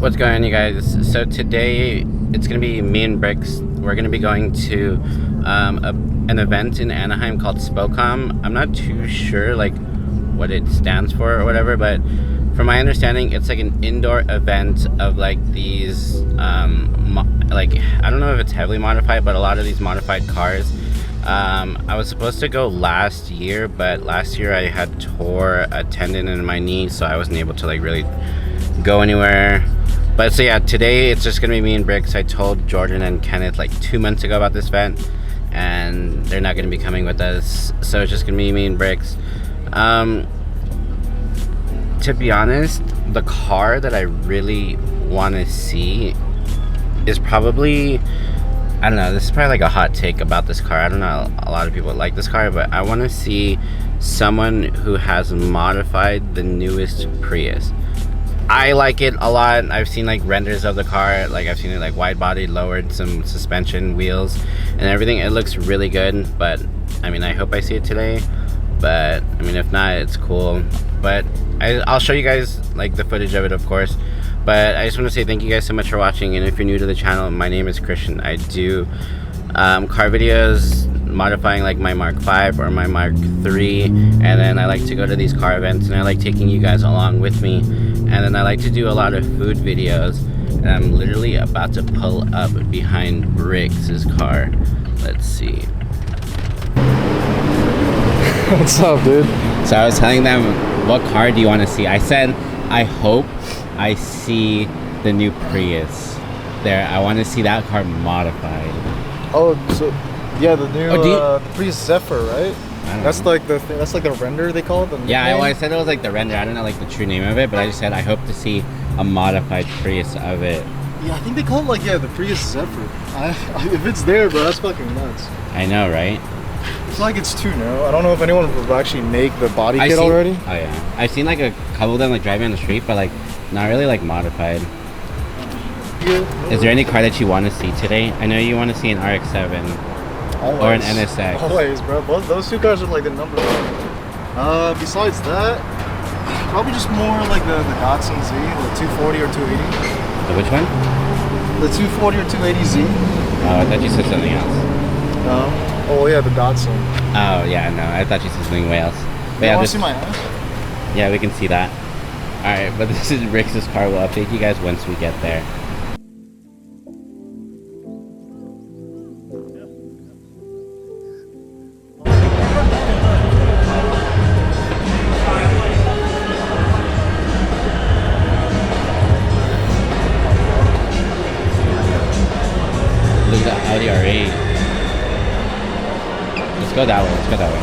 What's going on, you guys? So today it's gonna be me and Bricks. We're gonna be going to an event in Anaheim called SPOCOM. I'm not too sure like what it stands for or whatever, but from my understanding it's like an indoor event of like these like, I don't know if it's heavily modified, but a lot of these modified cars. I was supposed to go last year, but last year I had tore a tendon in my knee, so I wasn't able to like really go anywhere. But so yeah, today it's just gonna be me and Bricks. I told Jordan and Kenneth like 2 months ago about this event, and they're not gonna be coming with us, so it's just gonna be me and Bricks. To be honest, the car that I really want to see is probably, I don't know, this is probably like a hot take about this car. I don't know, a lot of people like this car, but I want to see someone who has modified the newest Prius. I like it a lot. I've seen like renders of the car, like I've seen it like wide body, lowered some suspension, wheels and everything. It looks really good, but I mean, I hope I see it today, but I mean, if not, it's cool. But I'll show you guys like the footage of it, of course. But I just want to say thank you guys so much for watching, and if you're new to the channel, my name is Christian. I do car videos modifying like my Mark 5 or my Mark 3, and then I like to go to these car events, and I like taking you guys along with me. And then I like to do a lot of food videos, and I'm literally about to pull up behind Bricks' car. Let's see. What's up, dude? So I was telling them, what car do you want to see? I said, I hope I see the new Prius there. I want to see that car modified. Oh, so yeah, the new the Prius Zephyr, right? That's like the thing, that's like the render they call it. Yeah, I said it was like the render. I don't know like the true name of it, but I just said I hope to see a modified Prius of it. Yeah, I think they call it like, yeah, the Prius Zephyr. If it's there, bro, that's fucking nuts. I know, right? It's like it's too new. I don't know if anyone will actually make the body kit already. Oh yeah, I've seen like a couple of them like driving on the street, but like not really like modified. Yeah. Is there any car that you want to see today? I know you want to see an RX-7 or an NSX. Always, bro. Both those two cars are like the number one. Besides that, probably just more like the Datsun Z, the 240 or 280. The which one? The 240 or 280Z. Oh, I thought you said something else. No. Oh yeah, the Datsun. Oh yeah, no, I thought you said something way else. But You want to see my ass? Yeah, we can see that. Alright, but this is Rick's car. We'll update you guys once we get there. Look at the Audi R8. Let's go that way, let's go that way.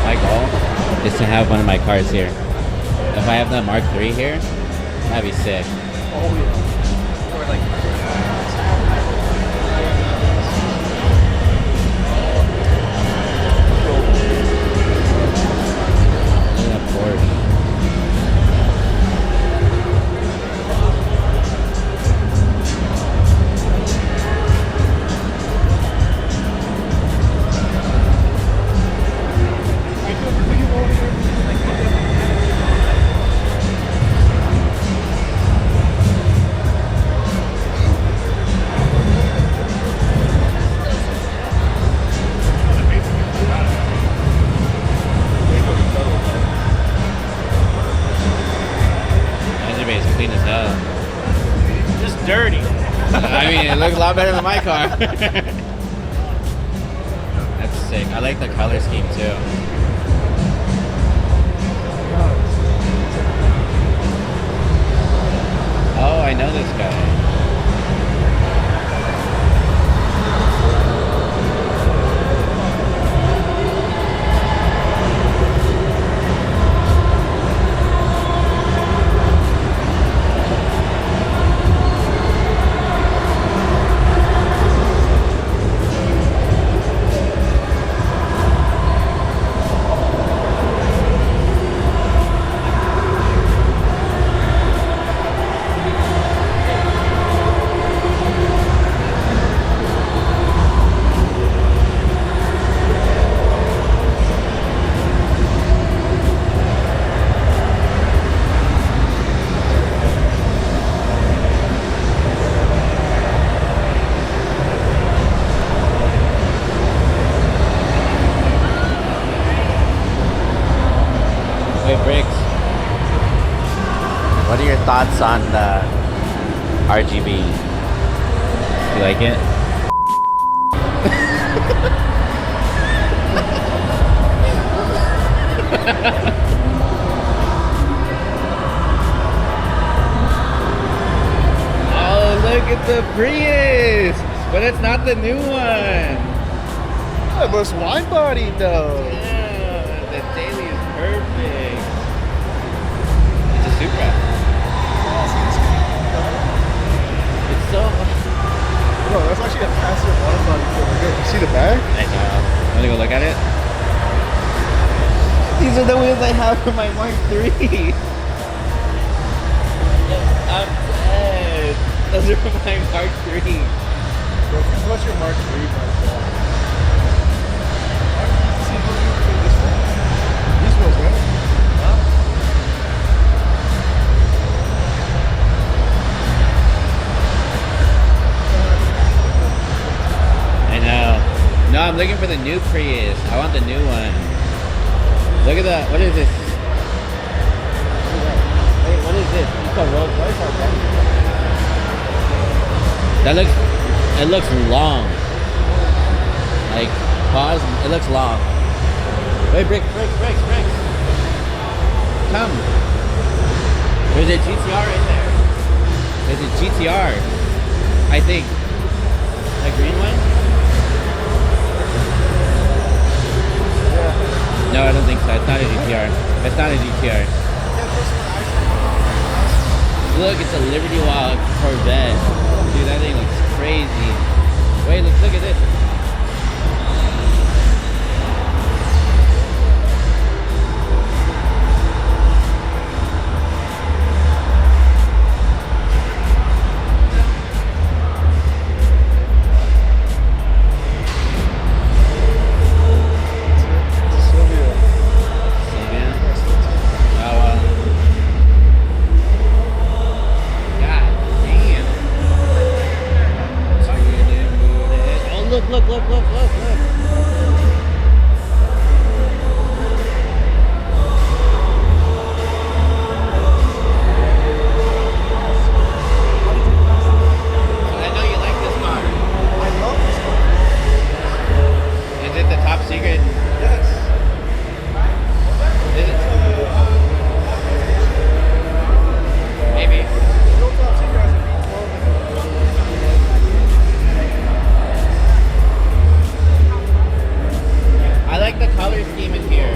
My goal is to have one of my cars here. If I have the Mark 3 here, that'd be sick. Oh yeah. Or like Look at that Porsche. Clean as hell. just dirty. I mean, it looks a lot better than my car. That's sick. I like the color scheme too. Oh, I know this guy. Hey, Bricks. What are your thoughts on the RGB? You like it? Oh, look at the Prius! But it's not the new one. It was wide body though. Yeah, the daily is perfect. It's a Supra. It's so. Bro, that's actually a faster wide body killer. Good. You see the back? I know. Want to go look at it? These are the wheels I have for my Mark III. I'm dead. Those are for my Mark III. Bro, what's your Mark III bike? These wheels, right? I know. No, I'm looking for the new Prius. I want the new one. Look at that. What is this? Wait, what is this? It's a Rolls Royce already. It looks long. Like, pause. It looks long. Wait, brakes. Come. There's a GTR in there. There's a GTR. I think. A green one? No, I don't think so. It's not a GTR. It's not a GTR. Look, it's a Liberty Walk Corvette. Dude, that thing looks crazy. Wait, look at this. Look. I know you like this car. I love this car. Is it the top secret? Yes. Is it? Maybe. No top secret has a I like the color scheme in here.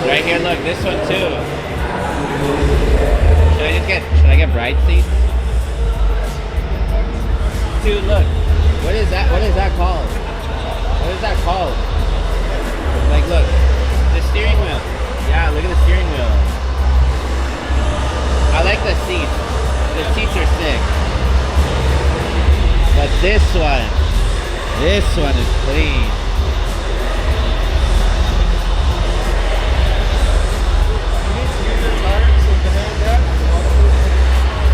Right here, look, this one too. Should I get bride seats? Dude, look. What is that called? What is that called? Like, look, the steering wheel. Yeah, look at the steering wheel. I like the seats. The seats are sick. But this one is clean.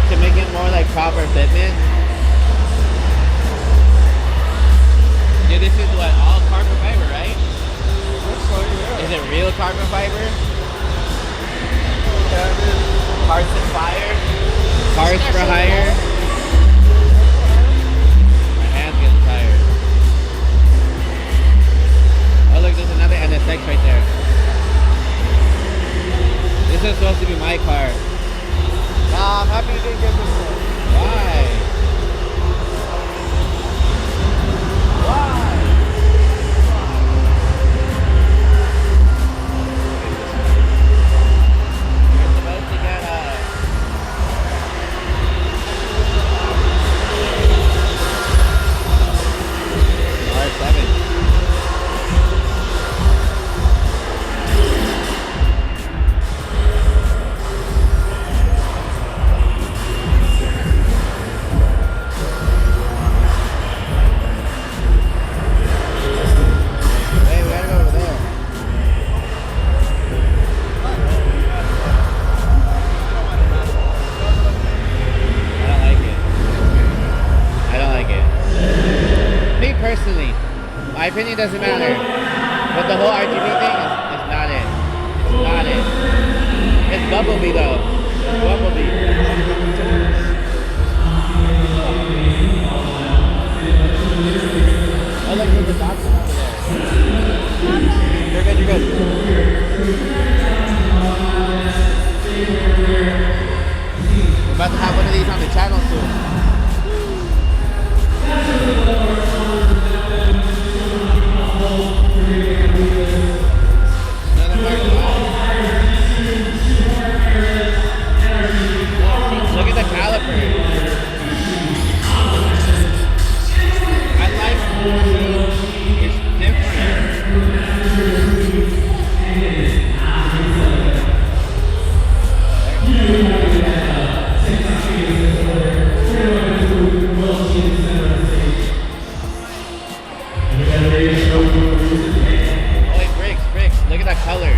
To make it more like proper fitment. Dude, this is what, all carbon fiber, right? Is it real carbon fiber? Parts and fire? Cars for hire? My hand's getting tired. Oh look, there's another NSX right there. This is supposed to be my car. Nah, I'm happy you didn't get this one. Why? You're supposed to get it doesn't matter. But the whole RGB thing is not it. It's not it. It's Bumblebee though. It's Bumblebee. Oh look, there's a doctor over there. You're good, you're good. We're about to have one of these on the channel soon. Another Mark V. Look at the caliper. I like it's different. Oh, it breaks. Look at that color.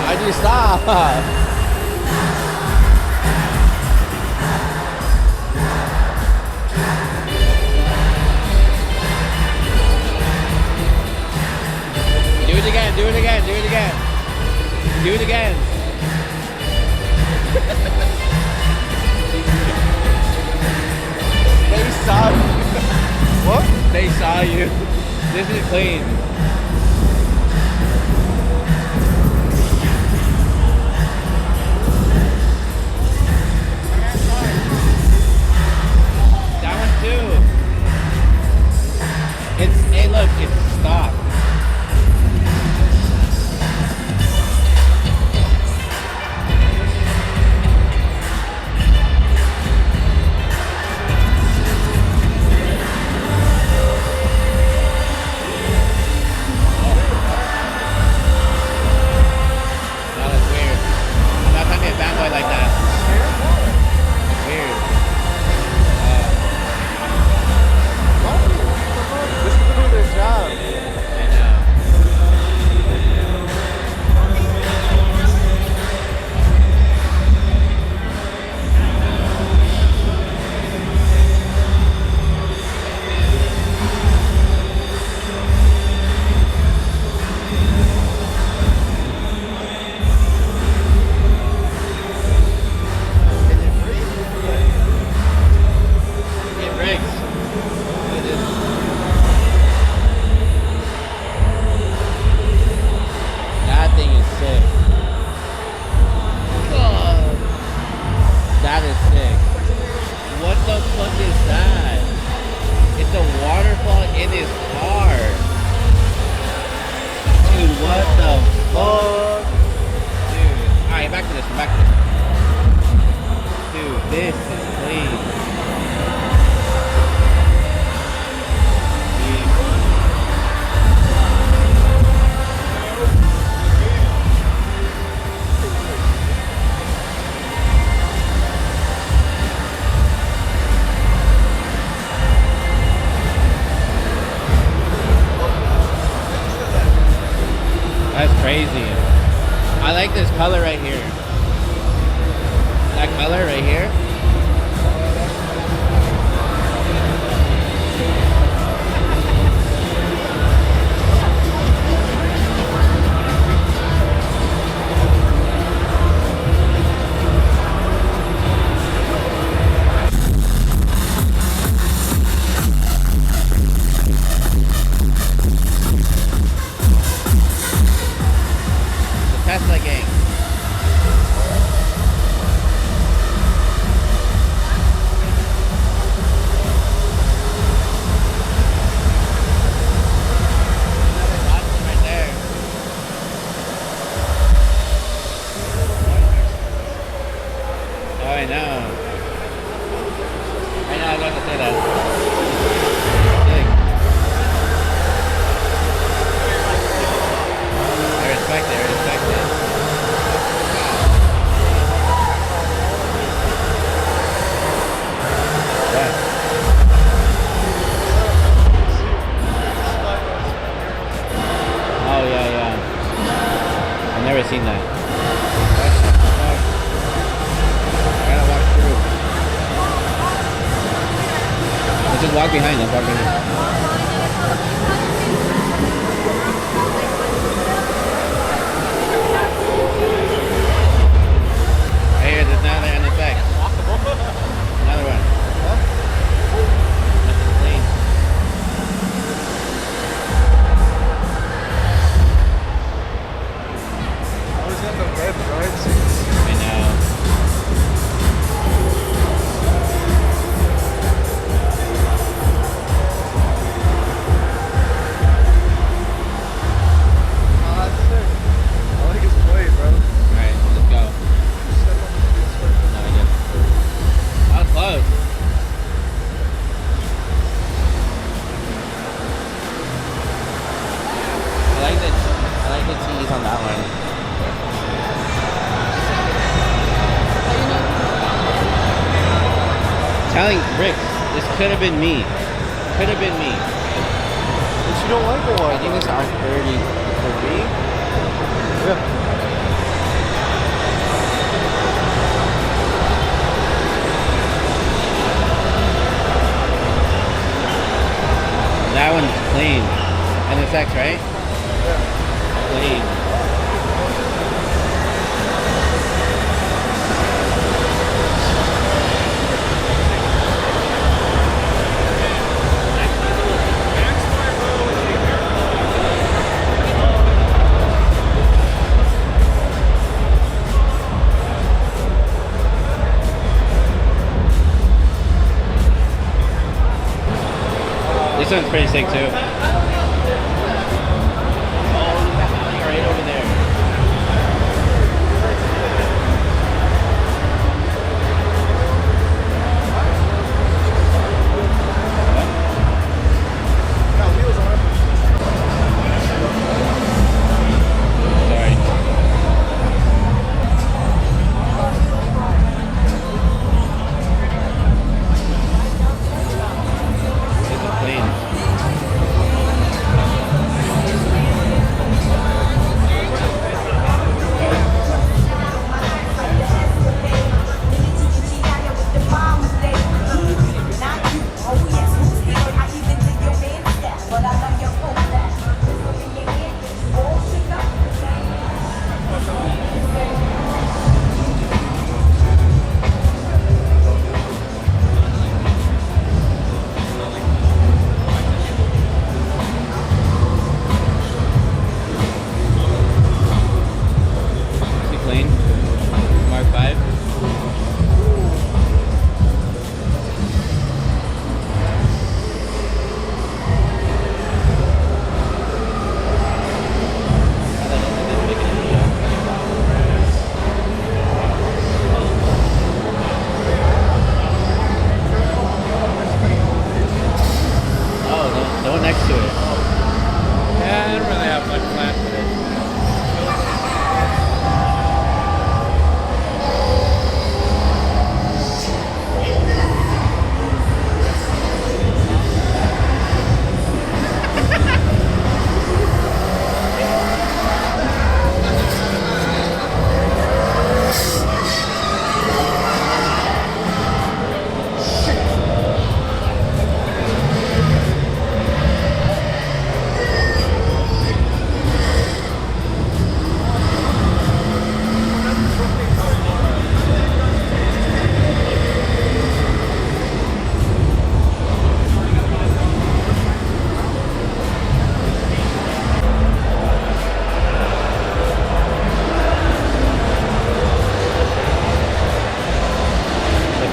How'd you stop? Do it again. Do it again. They saw you. What? They saw you. This is clean. That one too. Hey look, it's stock. crazy. I like this color right here. That color right here. Tesla gang. never seen that. I gotta walk through. Let's just walk behind. Let's walk behind. Hey, there's another in effect. Another one. That's insane. I was in the bed, right? I know. Oh, that's sick. I like his play, bro. Alright, let's go. No, I didn't. That was close. I like the cheese on that one. Telling Rick, this could have been me. Could have been me. But you don't like it, why? I think it's R33. Yeah. That one's clean. NSX, right? Yeah. Clean. This one's pretty sick too. Oh, right over there. Yeah, wheels on it. Sorry. This is clean.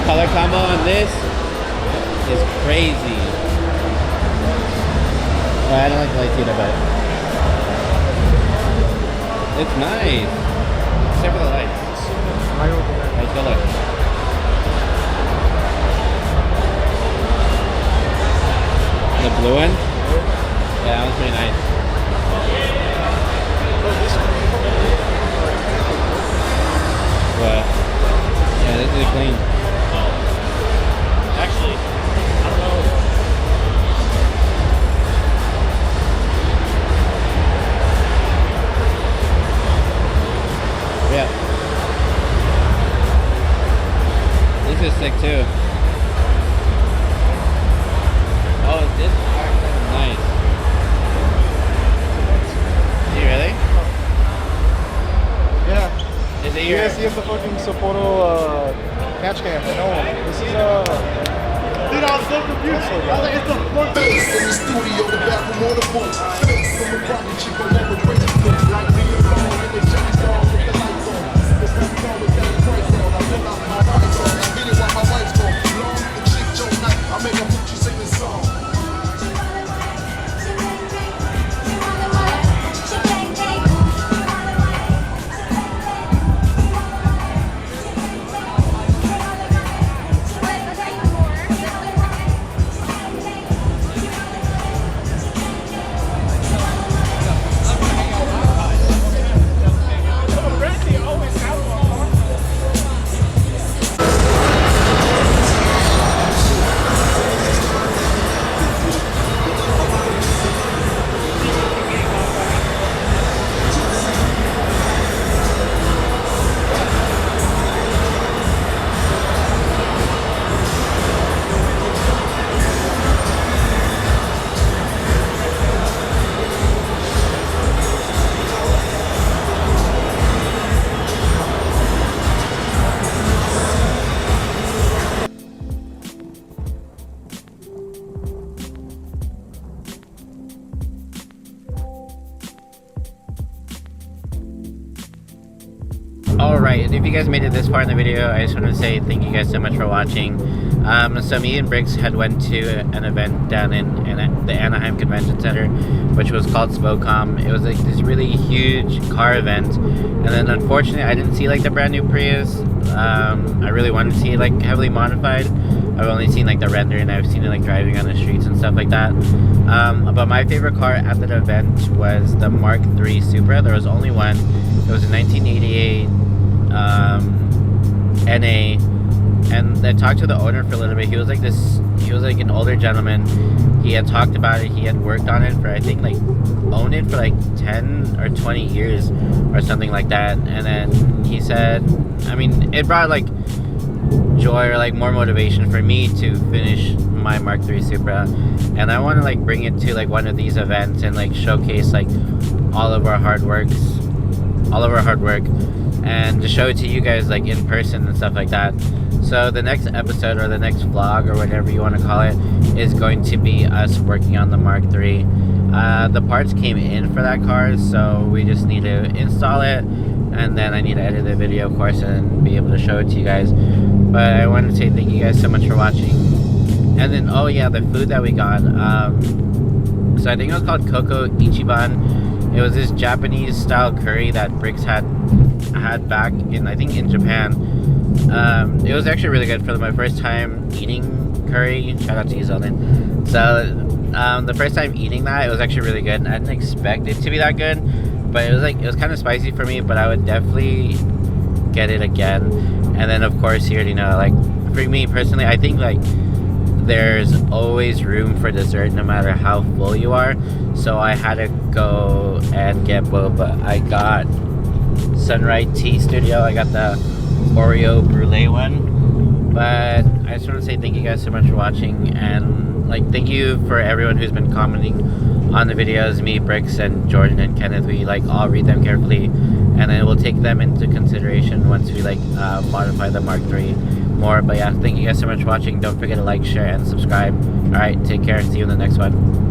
color combo on this is crazy. Well, I don't like the light either, but it's nice. Except for the lights. Nice color. The blue one? Yeah, that one's pretty nice. What? Yeah, this is clean. Actually, I don't know. sick too. Oh, this car is nice. Is he really? Yeah. Is it your? Yes, he has the fucking SPOCOM catch cam. No, this is Dude, I was so confused. I was like, it's the fuck. In the studio, the bathroom on the booth. Face from a rocket chick, but never crazy look. Like me and Paul, and they shut stars with the lights on. It's like we always got a price on. I pull out my lights on. I hit it while my wife's gone. Long the chick Joe night. I make her put you sing this song. Alright, if you guys made it this far in the video, I just want to say thank you guys so much for watching. So me and Briggs had went to an event down in the Anaheim Convention Center, which was called SPOCOM. It was like this really huge car event, and then unfortunately I didn't see like the brand new Prius. I really wanted to see it like heavily modified. I've only seen like the render, and I've seen it like driving on the streets and stuff like that. But my favorite car at that event was the Mark III Supra. There was only one. It was a 1988 NA, and I talked to the owner for a little bit. He was like an older gentleman. He had talked about it. He had worked on it for, I think, like owned it for like 10 or 20 years or something like that. And then he said, I mean, it brought like joy or like more motivation for me to finish my Mark III Supra, and I want to like bring it to like one of these events and like showcase like all of our hard work, and to show it to you guys like in person and stuff like that. So the next episode or the next vlog or whatever you want to call it is going to be us working on the Mark III. The parts came in for that car, so we just need to install it, and then I need to edit the video, of course, and be able to show it to you guys. But I want to say thank you guys so much for watching. And then, oh yeah, the food that we got. So I think it was called Coco Ichiban. It was this Japanese style curry that Briggs had back in, I think, in Japan. It was actually really good for my first time eating curry. Shout out to you, Zeldin. So the first time eating that, it was actually really good. I didn't expect it to be that good, but it was kind of spicy for me. But I would definitely get it again. And then of course, you already know, like for me personally, I think like there's always room for dessert no matter how full you are. So I had to go and get boba. I got Sunrise Tea Studio. I got the Oreo Brulee one. But I just want to say thank you guys so much for watching, and like thank you for everyone who's been commenting on the videos. Me, Briggs, and Jordan and Kenneth, we like all read them carefully, and then we'll take them into consideration once we like modify the Mark III more. But yeah, thank you guys so much for watching. Don't forget to like, share, and subscribe. Alright, take care. See you in the next one.